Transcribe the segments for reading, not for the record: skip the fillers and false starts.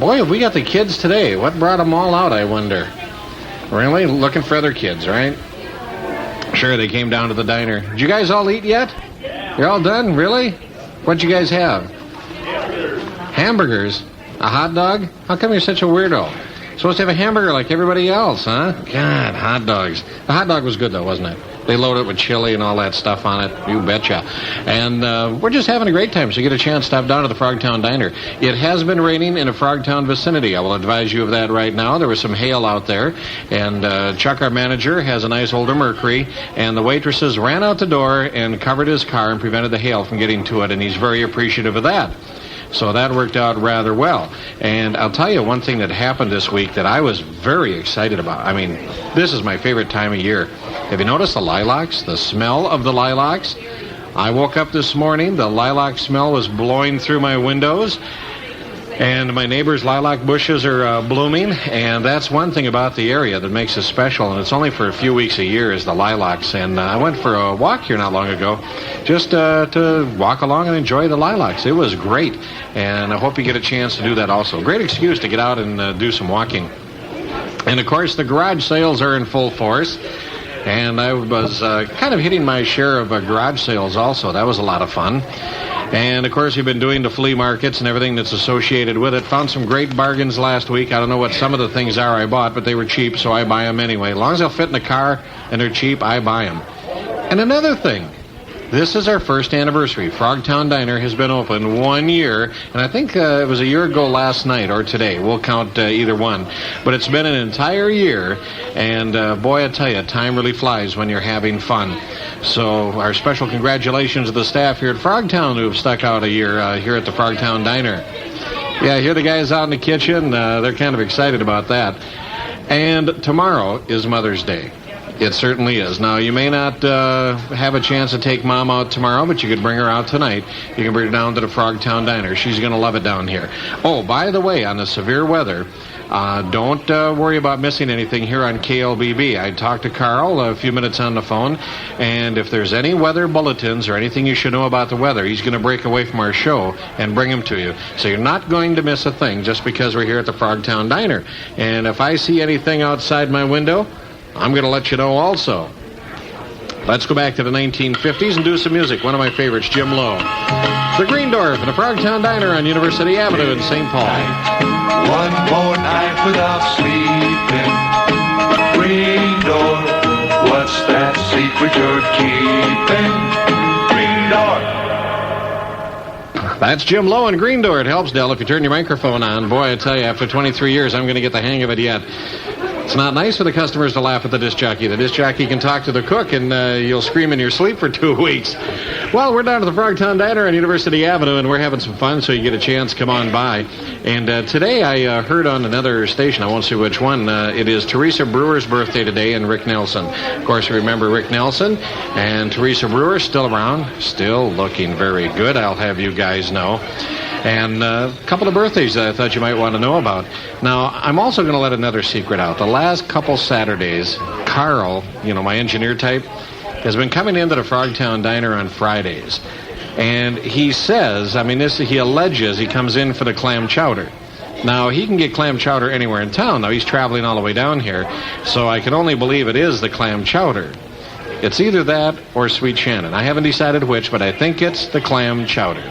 Boy, have we got the kids today. What brought them all out, I wonder? Really? Looking for other kids, right? Sure, they came down to the diner. Did you guys all eat yet? You're all done? Really? What'd you guys have? Hamburgers? A hot dog? How come you're such a weirdo? Supposed to have a hamburger like everybody else, huh? God, hot dogs. The hot dog was good, though, wasn't it? They loaded it with chili and all that stuff on it. You betcha. And we're just having a great time, so you get a chance to stop down to the Frogtown Diner. It has been raining in a Frogtown vicinity. I will advise you of that right now. There was some hail out there, and Chuck, our manager, has a nice older Mercury, and the waitresses ran out the door and covered his car and prevented the hail from getting to it, and he's very appreciative of that. So that worked out rather well. And I'll tell you one thing that happened this week that I was very excited about. I mean, this is my favorite time of year. Have you noticed the lilacs? The smell of the lilacs? I woke up this morning, the lilac smell was blowing through my windows, and my neighbor's lilac bushes are blooming, and that's one thing about the area that makes it special, and it's only for a few weeks a year is the lilacs. And I went for a walk here not long ago just to walk along and enjoy the lilacs. It was great, and I hope you get a chance to do that also. Great excuse to get out and do some walking. And, of course, the garage sales are in full force, and I was kind of hitting my share of garage sales also. That was a lot of fun. And, of course, we've been doing the flea markets and everything that's associated with it. Found some great bargains last week. I don't know what some of the things are I bought, but they were cheap, so I buy them anyway. As long as they'll fit in the car and they're cheap, I buy them. And another thing, this is our first anniversary. Frogtown Diner has been open 1 year, and I think it was a year ago last night or today. We'll count either one. But it's been an entire year, and boy, I tell you, time really flies when you're having fun. So our special congratulations to the staff here at Frogtown who have stuck out a year here at the Frogtown Diner. Yeah, I hear the guys out in the kitchen. They're kind of excited about that. And tomorrow is Mother's Day. It certainly is. Now, you may not have a chance to take Mom out tomorrow, but you could bring her out tonight. You can bring her down to the Frogtown Diner. She's going to love it down here. Oh, by the way, on the severe weather, don't worry about missing anything here on KLBB. I talked to Carl a few minutes on the phone, and if there's any weather bulletins or anything you should know about the weather, he's going to break away from our show and bring them to you. So you're not going to miss a thing just because we're here at the Frogtown Diner. And if I see anything outside my window, I'm going to let you know also. Let's go back to the 1950s and do some music. One of my favorites, Jim Lowe. The Greendorf and the Frogtown Diner on University Avenue in St. Paul. One more night without sleeping. Greendorf, what's that secret you're keeping? Greendorf. That's Jim Lowe and Greendorf. It helps, Del, if you turn your microphone on. Boy, I tell you, after 23 years, I'm going to get the hang of it yet. It's not nice for the customers to laugh at the disc jockey. The disc jockey can talk to the cook, and you'll scream in your sleep for 2 weeks. Well, we're down to the Frogtown Diner on University Avenue, and we're having some fun, so you get a chance, come on by. And today I heard on another station, I won't say which one, it is Teresa Brewer's birthday today and Rick Nelson. Of course, you remember Rick Nelson, and Teresa Brewer still around, still looking very good, I'll have you guys know. And a couple of birthdays that I thought you might want to know about. Now, I'm also going to let another secret out. The last couple Saturdays, Carl, my engineer type, has been coming into the Frogtown Diner on Fridays. And he says, he alleges he comes in for the clam chowder. Now, he can get clam chowder anywhere in town. Now, he's traveling all the way down here, so I can only believe it is the clam chowder. It's either that or Sweet Shannon. I haven't decided which, but I think it's the clam chowder.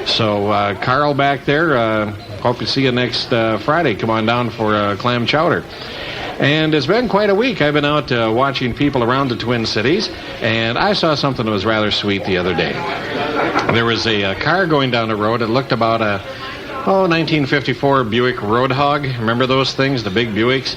So, Carl back there, hope to see you next Friday. Come on down for clam chowder. And it's been quite a week. I've been out watching people around the Twin Cities, and I saw something that was rather sweet the other day. There was a car going down the road. It looked about a 1954 Buick Roadhog. Remember those things, the big Buicks?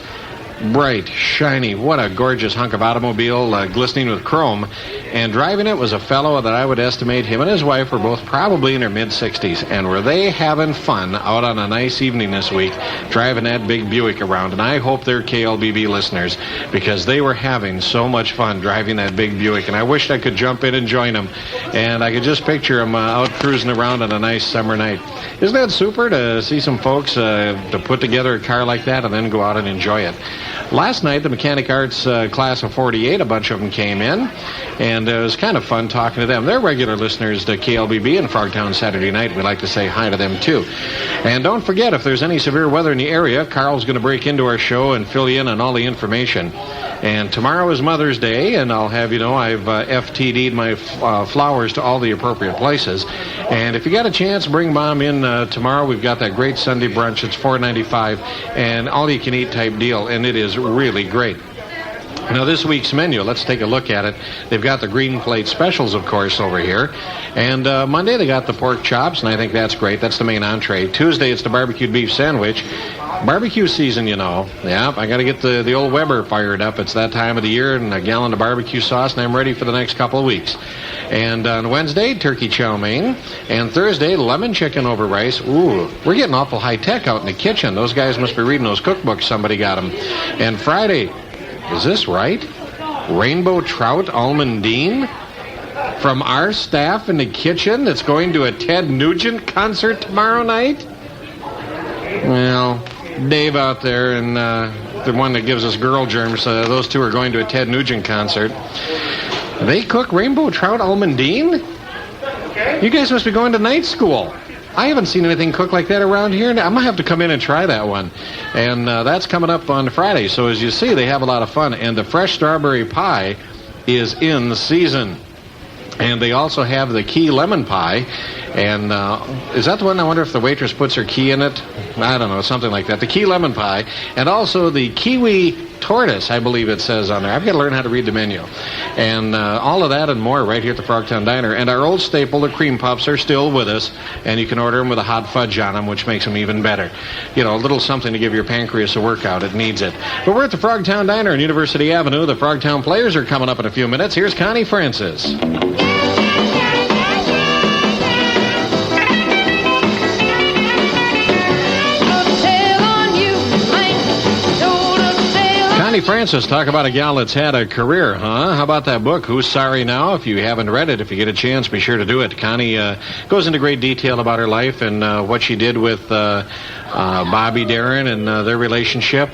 Bright, shiny, what a gorgeous hunk of automobile, glistening with chrome. And driving it was a fellow that I would estimate him and his wife were both probably in their mid-60s. And were they having fun out on a nice evening this week driving that big Buick around. And I hope they're KLBB listeners because they were having so much fun driving that big Buick. And I wished I could jump in and join them. And I could just picture them out cruising around on a nice summer night. Isn't that super to see some folks to put together a car like that and then go out and enjoy it? Last night, the Mechanic Arts class of 48, a bunch of them came in, and it was kind of fun talking to them. They're regular listeners to KLBB and Frogtown Saturday night. We'd like to say hi to them, too. And don't forget, if there's any severe weather in the area, Carl's going to break into our show and fill you in on all the information. And tomorrow is Mother's Day, and I'll have you know I've FTD'd my flowers to all the appropriate places. And if you got a chance, bring Mom in tomorrow. We've got that great Sunday brunch. It's $4.95, and all-you-can-eat type deal, and it is really great. Now, this week's menu, let's take a look at it. They've got the green plate specials, of course, over here. And Monday, they got the pork chops, and I think that's great. That's the main entree. Tuesday, it's the barbecued beef sandwich. Barbecue season, you know. Yeah, I got to get the old Weber fired up. It's that time of the year, and a gallon of barbecue sauce, and I'm ready for the next couple of weeks. And on Wednesday, turkey chow mein. And Thursday, lemon chicken over rice. Ooh, we're getting awful high-tech out in the kitchen. Those guys must be reading those cookbooks. Somebody got them. And Friday, is this right? Rainbow trout almondine? From our staff in the kitchen that's going to a Ted Nugent concert tomorrow night? Well, Dave out there and the one that gives us girl germs, those two are going to a Ted Nugent concert. They cook rainbow trout almondine? You guys must be going to night school. I haven't seen anything cooked like that around here. I'm going to have to come in and try that one. And that's coming up on Friday. So as you see, they have a lot of fun. And the fresh strawberry pie is in season. And they also have the key lemon pie. And is that the one? I wonder if the waitress puts her key in it. I don't know, something like that. The key lemon pie. And also the kiwi tortoise, I believe it says on there. I've got to learn how to read the menu. And all of that and more right here at the Frogtown Diner. And our old staple, the cream puffs, are still with us. And you can order them with a hot fudge on them, which makes them even better. You know, a little something to give your pancreas a workout. It needs it. But we're at the Frogtown Diner on University Avenue. The Frogtown Players are coming up in a few minutes. Here's Connie Francis. Connie Francis, talk about a gal that's had a career, huh? How about that book, Who's Sorry Now? If you haven't read it, if you get a chance, be sure to do it. Connie goes into great detail about her life and what she did with Bobby Darin and their relationship.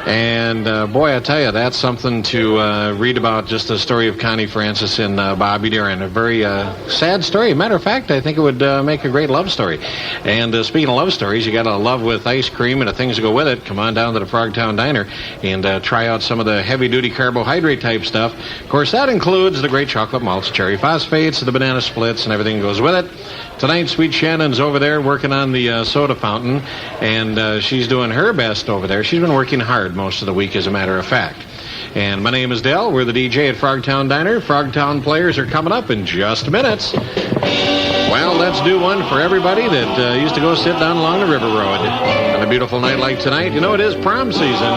And, boy, I tell you, that's something to read about, just the story of Connie Francis and Bobby Darin. A very sad story. Matter of fact, I think it would make a great love story. And speaking of love stories, you got a love with ice cream and the things that go with it. Come on down to the Frogtown Diner and try out some of the heavy-duty carbohydrate type stuff. Of course, that includes the great chocolate malts, cherry phosphates, the banana splits, and everything goes with it. Tonight, Sweet Shannon's over there working on the soda fountain, and she's doing her best over there. She's been working hard most of the week, as a matter of fact. And my name is Dell. We're the DJ at Frogtown Diner. Frogtown Players are coming up in just minutes. Well, let's do one for everybody that used to go sit down along the river road. On a beautiful night like tonight, you know it is prom season.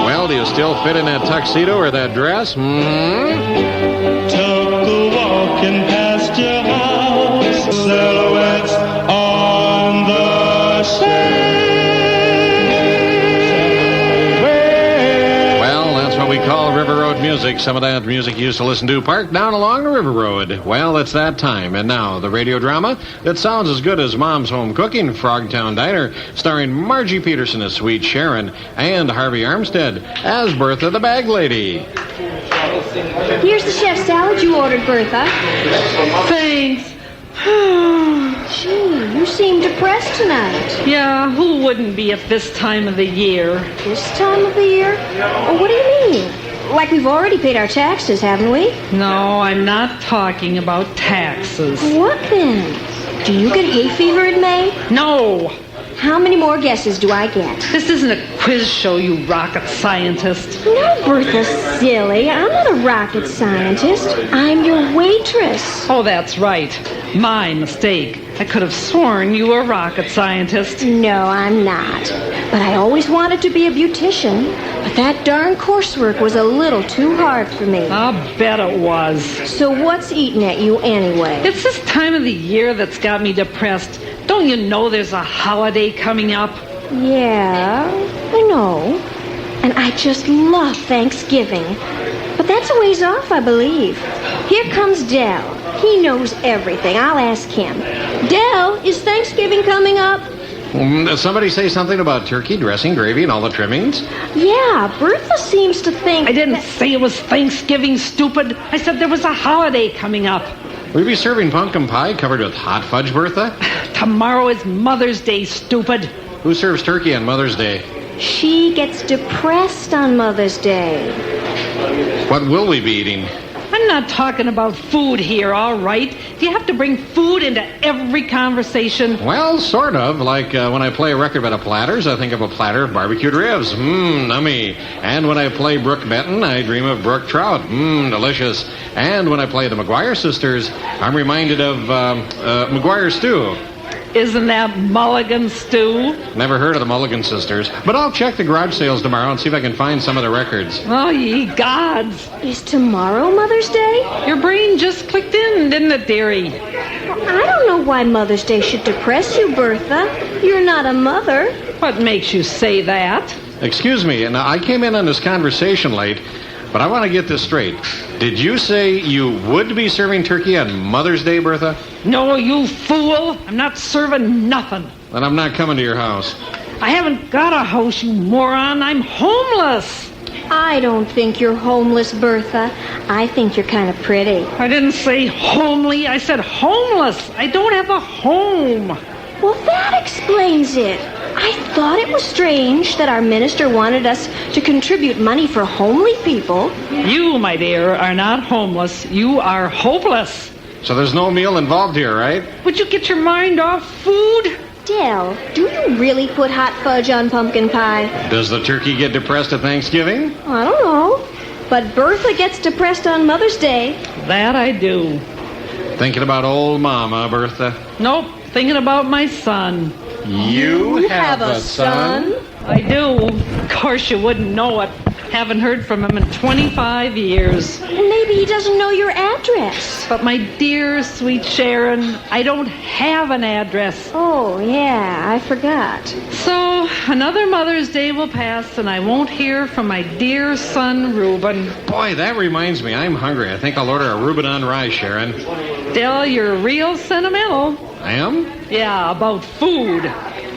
Well, do you still fit in that tuxedo or that dress? Mm-hmm. Took a walking past your house, silhouettes on the shade. We call River Road music. Some of that music you used to listen to parked down along the River Road. Well, it's that time. And now, the radio drama that sounds as good as Mom's Home Cooking, Frogtown Diner, starring Margie Peterson as Sweet Sharon and Harvey Armstead as Bertha the Bag Lady. Here's the chef salad you ordered, Bertha. Thanks. Gee, you seem depressed tonight. Yeah, who wouldn't be at this time of the year? This time of the year? Oh, what do you mean? Like we've already paid our taxes, haven't we? No, I'm not talking about taxes. What then? Do you get hay fever in May? No. How many more guesses do I get? This isn't a quiz show, you rocket scientist. No, Bertha, silly. I'm not a rocket scientist. I'm your waitress. Oh, that's right. My mistake. I could have sworn you were a rocket scientist. No, I'm not. But I always wanted to be a beautician. But that darn coursework was a little too hard for me. I'll bet it was. So what's eating at you anyway? It's this time of the year that's got me depressed. Don't you know there's a holiday coming up? Yeah, I know. And I just love Thanksgiving. But that's a ways off, I believe. Here comes Dell. He knows everything. I'll ask him. Dell, is Thanksgiving coming up? Somebody say something about turkey, dressing, gravy, and all the trimmings? Yeah, Bertha seems to think... I didn't say it was Thanksgiving, stupid. I said there was a holiday coming up. Will you be serving pumpkin pie covered with hot fudge, Bertha? Tomorrow is Mother's Day, stupid. Who serves turkey on Mother's Day? She gets depressed on Mother's Day. What will we be eating? I'm not talking about food here, all right? Do you have to bring food into every conversation? Well, sort of. Like when I play a record about platters, I think of a platter of barbecued ribs. Nummy. And when I play Brooke Benton, I dream of Brooke Trout. Delicious. And when I play the McGuire Sisters, I'm reminded of McGuire Stew. Isn't that Mulligan stew? Never heard of the Mulligan Sisters. But I'll check the garage sales tomorrow and see if I can find some of the records. Oh, ye gods. Is tomorrow Mother's Day? Your brain just clicked in, didn't it, dearie? I don't know why Mother's Day should depress you, Bertha. You're not a mother. What makes you say that? Excuse me, and I came in on this conversation late, but I want to get this straight. Did you say you would be serving turkey on Mother's Day, Bertha? No, you fool. I'm not serving nothing. Then I'm not coming to your house. I haven't got a house, you moron. I'm homeless. I don't think you're homeless, Bertha. I think you're kind of pretty. I didn't say homely. I said homeless. I don't have a home. Well, that explains it. I thought it was strange that our minister wanted us to contribute money for homely people. You, my dear, are not homeless. You are hopeless. So there's no meal involved here, right? Would you get your mind off food? Del, do you really put hot fudge on pumpkin pie? Does the turkey get depressed at Thanksgiving? I don't know. But Bertha gets depressed on Mother's Day. That I do. Thinking about old Mama, Bertha. Nope, thinking about my son. You have a son? I do. Of course you wouldn't know it. Haven't heard from him in 25 years. Maybe he doesn't know your address. But my dear, sweet Sharon, I don't have an address. Oh, yeah, I forgot. So, another Mother's Day will pass, and I won't hear from my dear son, Reuben. Boy, that reminds me. I'm hungry. I think I'll order a Reuben on rye, Sharon. Del, you're real sentimental. I am? Yeah, about food.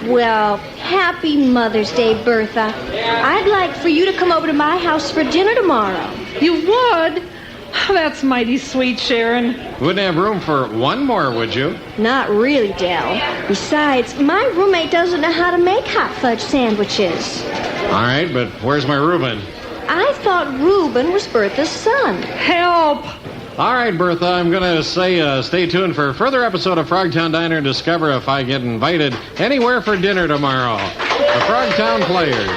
Well, happy Mother's Day, Bertha. I'd like for you to come over to my house for dinner tomorrow. You would? That's mighty sweet, Sharon. Wouldn't have room for one more, would you? Not really, Del. Besides, my roommate doesn't know how to make hot fudge sandwiches. All right, but where's my Reuben? I thought Reuben was Bertha's son. Help! All right, Bertha, I'm going to say stay tuned for a further episode of Frogtown Diner and discover if I get invited anywhere for dinner tomorrow. The Frogtown Players.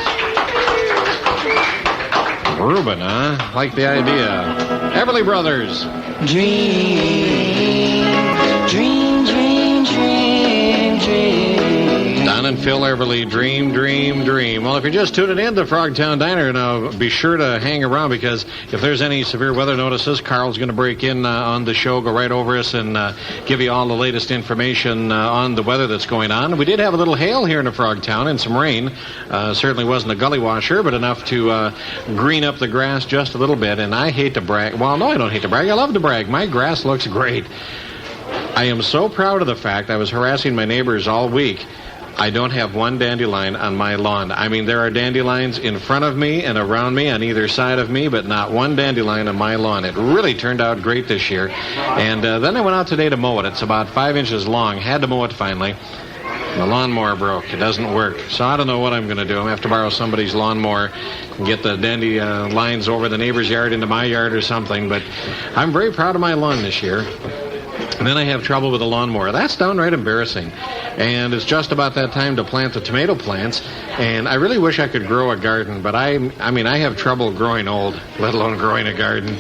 Reuben, huh? Like the idea. Everly Brothers. Dream, dream, dream, dream, dream. Don and Phil Everly, dream, dream, dream. Well, if you're just tuning in to Frogtown Diner, now be sure to hang around because if there's any severe weather notices, Carl's going to break in on the show, go right over us, and give you all the latest information on the weather that's going on. We did have a little hail here in the Frogtown and some rain. Certainly wasn't a gully washer, but enough to green up the grass just a little bit. And I hate to brag. Well, no, I don't hate to brag. I love to brag. My grass looks great. I am so proud of the fact I was harassing my neighbors all week. I don't have one dandelion on my lawn. I mean, there are dandelions in front of me and around me on either side of me, but not one dandelion on my lawn. It really turned out great this year. And then I went out today to mow it. It's about 5 inches long. Had to mow it finally. The lawnmower broke. It doesn't work. So I don't know what I'm going to do. I'm going to have to borrow somebody's lawnmower and get the dandelions over the neighbor's yard into my yard or something. But I'm very proud of my lawn this year. And then I have trouble with the lawnmower. That's downright embarrassing. And it's just about that time to plant the tomato plants. And I really wish I could grow a garden, but I have trouble growing old, let alone growing a garden.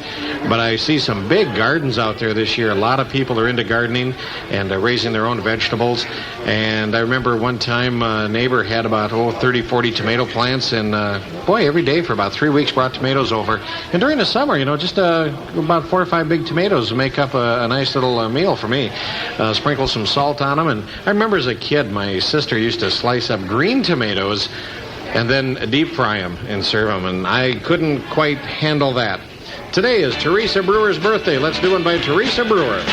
But I see some big gardens out there this year. A lot of people are into gardening and raising their own vegetables. And I remember one time a neighbor had about 30, 40 tomato plants. And boy, every day for about 3 weeks brought tomatoes over. And during the summer, just about 4 or 5 big tomatoes make up a nice little meal for me. Sprinkle some salt on them. And I remember as a kid, my sister used to slice up green tomatoes and then deep fry them and serve them. And I couldn't quite handle that. Today is Teresa Brewer's birthday. Let's do one by Teresa Brewer.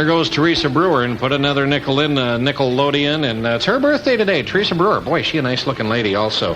there goes Teresa Brewer, and put another nickel in Nickelodeon, and it's her birthday today, Teresa Brewer. Boy, she a nice-looking lady also.